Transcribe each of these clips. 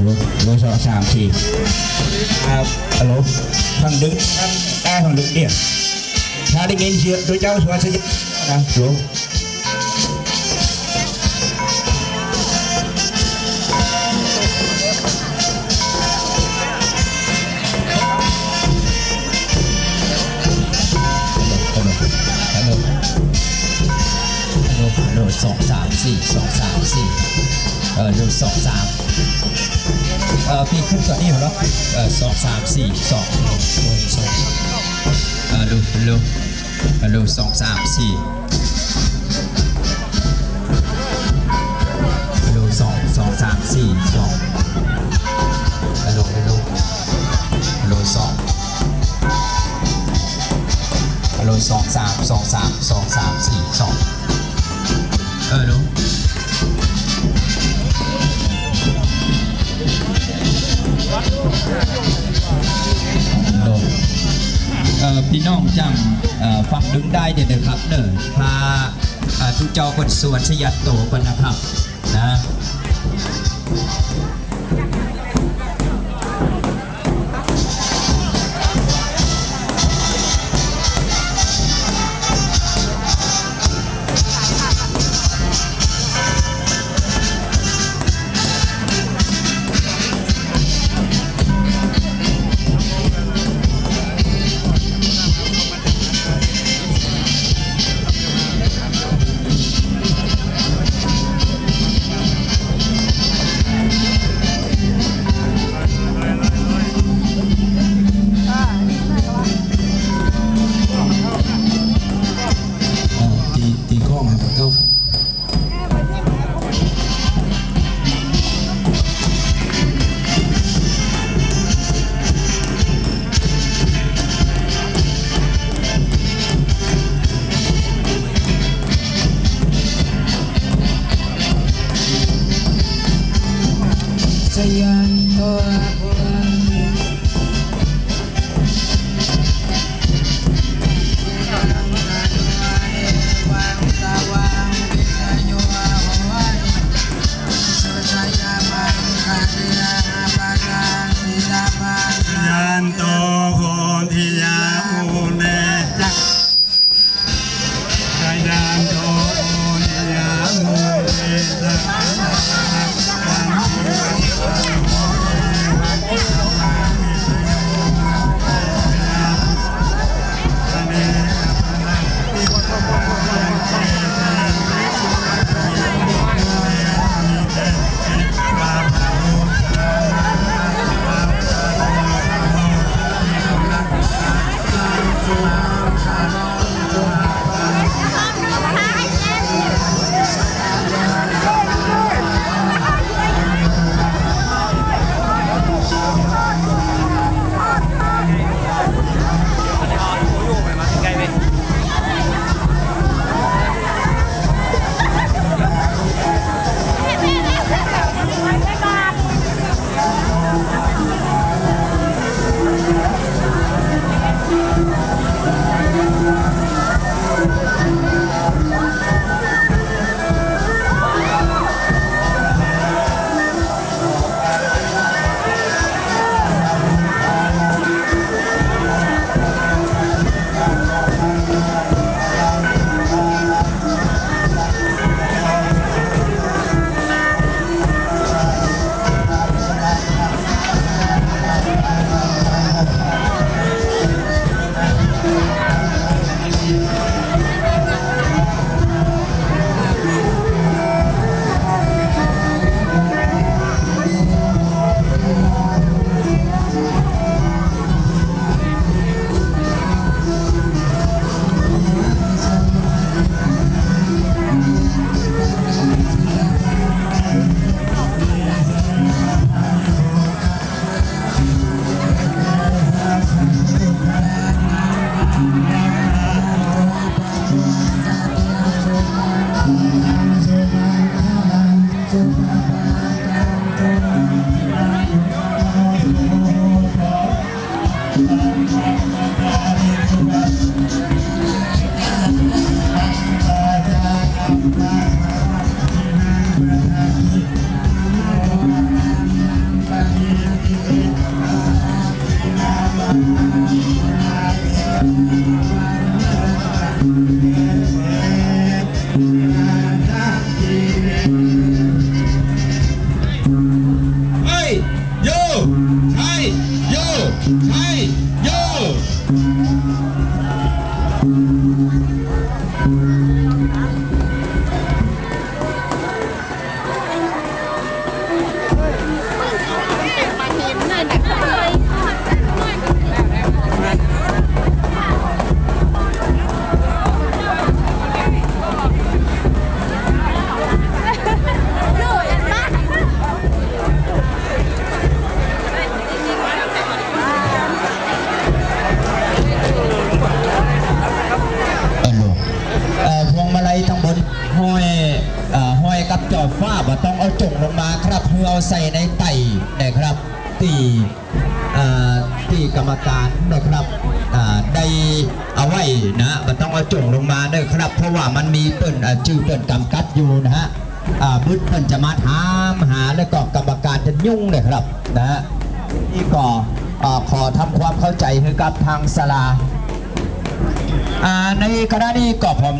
โลสองสามสี่ครับฮัลโหลฟังดึกครับได้ฟังดึกเนี่ยถ้าได้ยินเสียงตัวเจ้าสวัสดิ์นะจู2 3 4 2 3 4ดู2 3พี่ขึ้นก่อนนี่เหรอ2 3 4 2ดู2 3 4ดู2 3 4 2ดู2 พี่น้องจังฟังดึงได้เดี๋ยวนะครับเนอะพาทุกเจ้าคนสวนชยัดโตกันนะครับนะเ ต้องเอาจงลงมาครับเพื่อเอาใส่ในไต่นะครับที่กรรมการนะครับได้เอาไว้นะมันต้องเอาจงลงมาด้วยครับเพราะว่ามันมีเปิ้นชื่อเปิ้นกำกับอยู่นะฮะบึ้ดเปิ้นจะมาถามหาแล้วก็กรรมการจะยุ่งเลยครับนะฮะนี่ก็ขอทำความเข้าใจให้กับทางศาลาในคณะนี้ก็ผม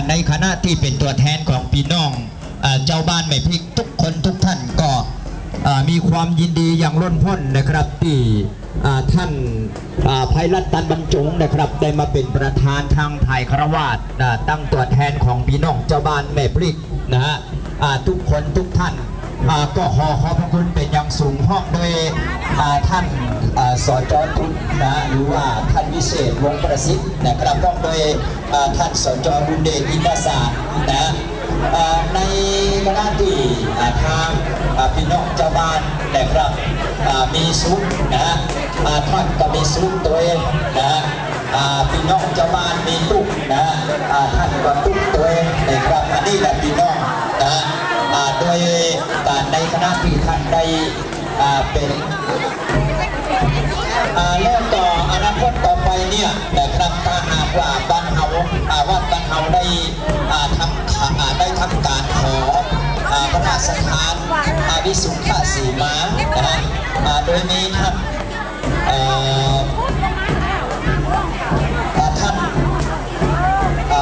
ในคณะที่เป็นตัวแทนของพี่น้องเจ้าบ้านแม่พริกทุกคนทุกท่านก็มีความยินดีอย่างล้นพ้นนะครับที่ท่านไพรัตน์ตันบรรจงนะครับได้มาเป็นประธานทางไทยครวาสตั้งตัวแทนของพี่น้องเจ้าบ้านแม่พริกนะฮะทุกคนทุกท่านก็ขอพระคุณเป็นอย่างสูงพร้อมโดยท่านสจ.ทุนนะหรือว่าท่านวิเศษวงศ์ประสิทธิ์นะครับพร้อมโดยท่านสจ.บุญเดชอินทศาสตร์นะในคณะที่ทางพี่น้องเจ้าบ้านนะครับมีซุ้มนะท่านก็มีซุ้มตัวเองนะพี่น้องเจ้าบ้านมีตุ๊กนะท่านก็ตุ๊กตัวเองนะครับอันนี้แหละพี่น้องนะโดยการในคณะที่ท่านได้เป็นแล้วต่ออนาคตต่อไปเนี่ยนะครับถ้าหากว่าบ้านเฮาวัดบ้านเฮาได้ทำการขอพระราชทานวิสุทธิสีมานะโดยมีท่าน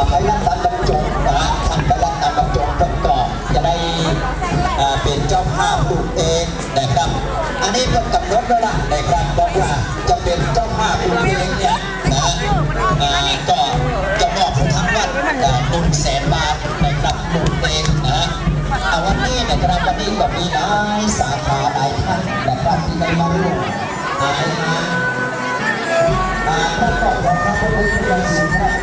ไพรัตน์ตันบรรจงนะท่านไพรัตน์ตันบรรจงประกอบจะได้เป็นเจ้าภาพปลูกเองนะครับอันนี้ก็กำหนดไว้ละนะครับบอกว่าจะเป็นเจ้าภาพปลูกเองเนี่ยนะก็จะมอบให้ทางวัด100,000 บาทนะครับปลูกเองนะวันนี้นะครับวันนี้ก็มีหลายสาขาหลายท่านนะครับที่ได้มาร่วมงานประกอบของพระพุทธรูปสูงครับ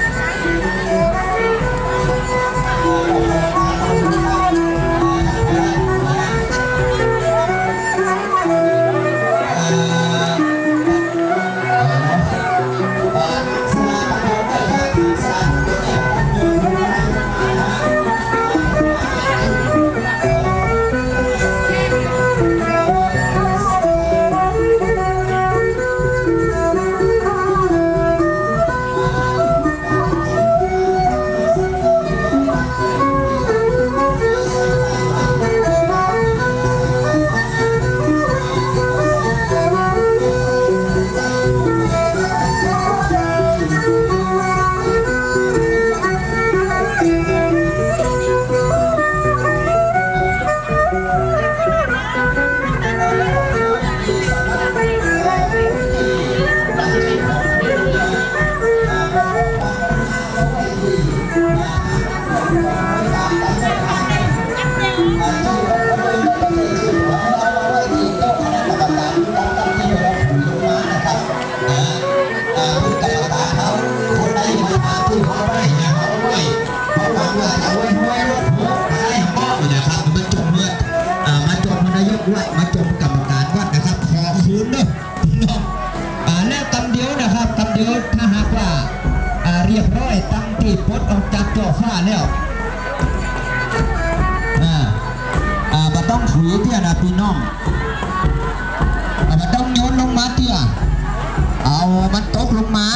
มาจมกรรมการวัดนะครับขอคืนเนาะพี่น้องแล้วกำเดียวนะครับกำเดียวถ้าหากว่าเรียบร้อยตั้งตีปลดออกจากจ่อฟ้าแล้วมาต้องถือเที่ยนะพี่น้องมาต้องโยนลงมาเที่ยเอามันตกลงมา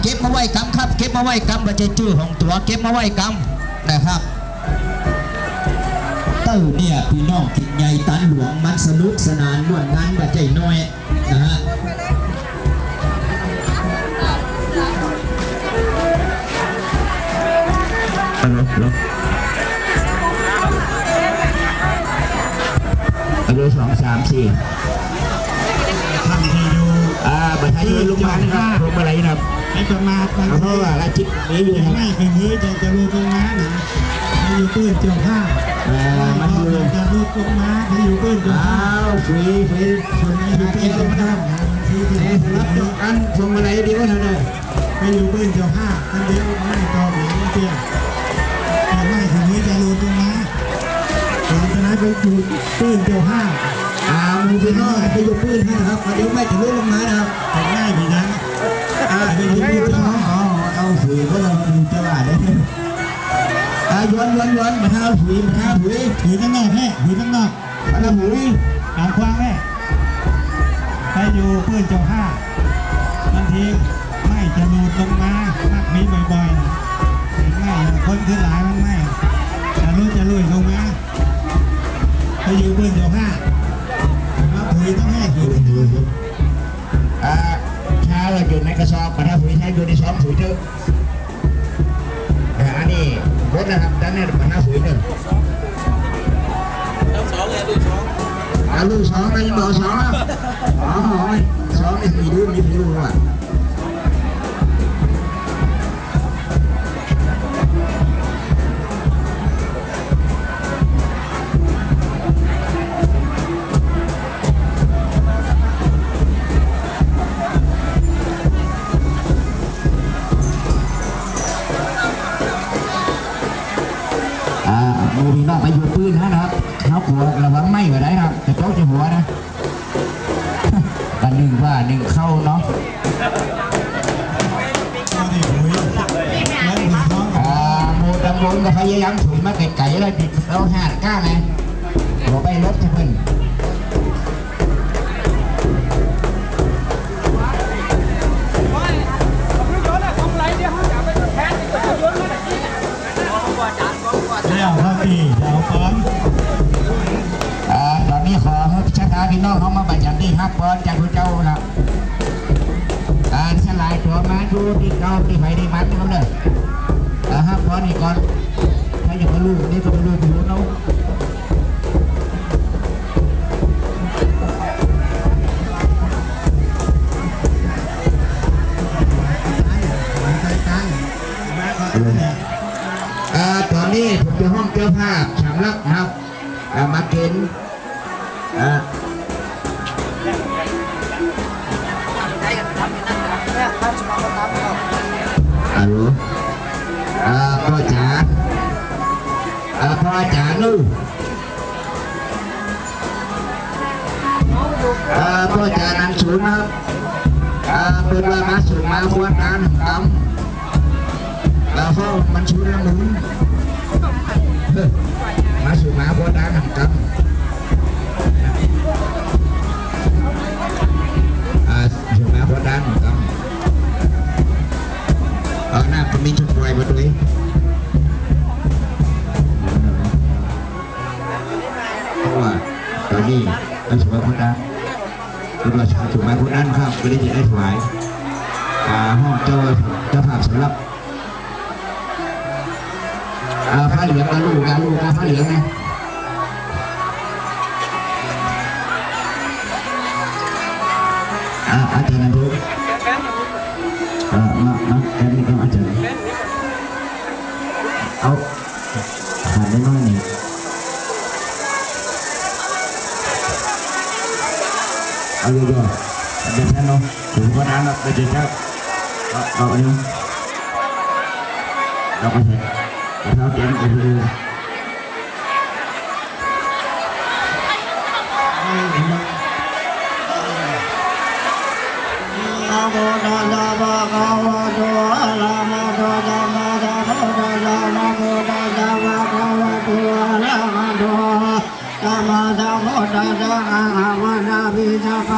เก็บมาไว้กำครับเก็บมาไว้กำบัจเจจื้อของตัวเก็บมาไว้กำนะครับเนี่ยพี่น้องกินใหญ่ตันหลวงมันสนุกสนานม่วนงานแบบใจน้อยนะฮะฮัลโหล2 3 4ท่านที่อยู่ประชาชนลงมานะครับลงมาอะไรนะครับให้ประมาทเพราะว่าอาชีพนี้อยู่นะครับไม่เป็นมือจะรู้ตรงนั้นนะให้อยู่ปืนเจ้าผ้ามันอยู่จะรู้ตรงนั้นให้อยู่ปืนเจ้าผ้าฟรีคนให้อยู่ปืนเจ้าผ้าที่รับจบกันส่งมาอะไรดีวะท่านเลยให้อยู่ปืนเจ้าผ้าท่านเดียวไม่ต่อหรือเตี้ยแต่ไม่ถึงนี้จะรู้ตรงนั้นหลังจากนั้นก็อยู่ปืนเจ้าผ้ามึงพี่น้องไปอยู่ปืนให้นะครับเดี๋ยวไม่จะรู้ลงมานะครับแต่ง่ายดีนะไปอยู่ปืนเจ้าผ้าเอาฝืนก็เราจะว่าได้ ย้อนมาท้าถุยถือข้างนอกแม่ถือข้างนอก มาท้าถุย ตามควางแม่ไปอยู่ปืนเจ้าห้าบางทีไม่จะหลุดลงมามักมีบ่อยๆเห็นไหมคนขึ้นหลายมันไม่จะลุยลงมาไปอยู่ปืนเจ้าห้าแล้วถือต้องแม่ถือ ชาเราอยู่ในกระสอบมาท้าถุยใช้อยู่ในซ้อมถุยเถอะอันนี้รถนะครับด้านนี้มาท้าถุยเถอะลูกสองเลยเบอร์สองอ่ะอ๋อสองนี่มีดูว่ะมูพี่น้องไปอยู่ปืนนะครับเขาขวดระวังไม่ก็ได้ครับแต่โต๊ะจะหัวนะกันหนึ่งเข้าเนาะ ก็ได้ถือแล้วถือท้อง โมดำบนก็พยายามถุยมาไก่แล้วดิเราหาดก้าไงหัวไปรถจะเพิ่นแล้วเขาตีเอาป้อม ตอนนี้ขอให้ชะตาพี่น้องเขามาบัญญัติที่5 ปอนด์จากพระเจ้านะการสลายตัวมาดูที่เก่าที่ไฟที่มันเขาเลย5 ปอนด์นี่ก่อนถ้าอยากมาลูกนี่ก็มาลูกเนาะตอนนี้ผมจะห้องเจ้าภาพสำลักนะครับมาเกณฑ์พ่อจ๋าลูกพ่อจ๋านันสูงนะครับเป็นว่ามาสูงมาบวชงานกรรมเพราะมันชูน้ำมึงมาสู่มาบวชงานกรรมสู่มาบวชงานกรรมหน้าผมมีชุดไว้มาด้วยเพราะว่าตอนนี้เราสู่มาบวชงานคือว่าสู่มาบวชงานครับก็ได้จะได้ถวายห้องเจ้าภาพสำหรับผ้าเหลืองกับลูกผ้าเหลืองไงอาจารย์นั่นเถอะมาแค่นี้ก็อาจารย์เอาขาดได้น้อยนี่เอาเยอะๆเดี๋ยวแค่เนาะถึงวันนั้นเราไปเจอแค่เอาอันนี้เราไปเถอะเราเตรียมไปดูนะโมตัสสะภะคะวะโตอะระหะโตสัมมาสัมพุทธัสสะนะโมตัสสะภะคะวะโตอะระหะโตสัมมาสัมพุทธัสสะอะระหะวะนะภิสัพพะ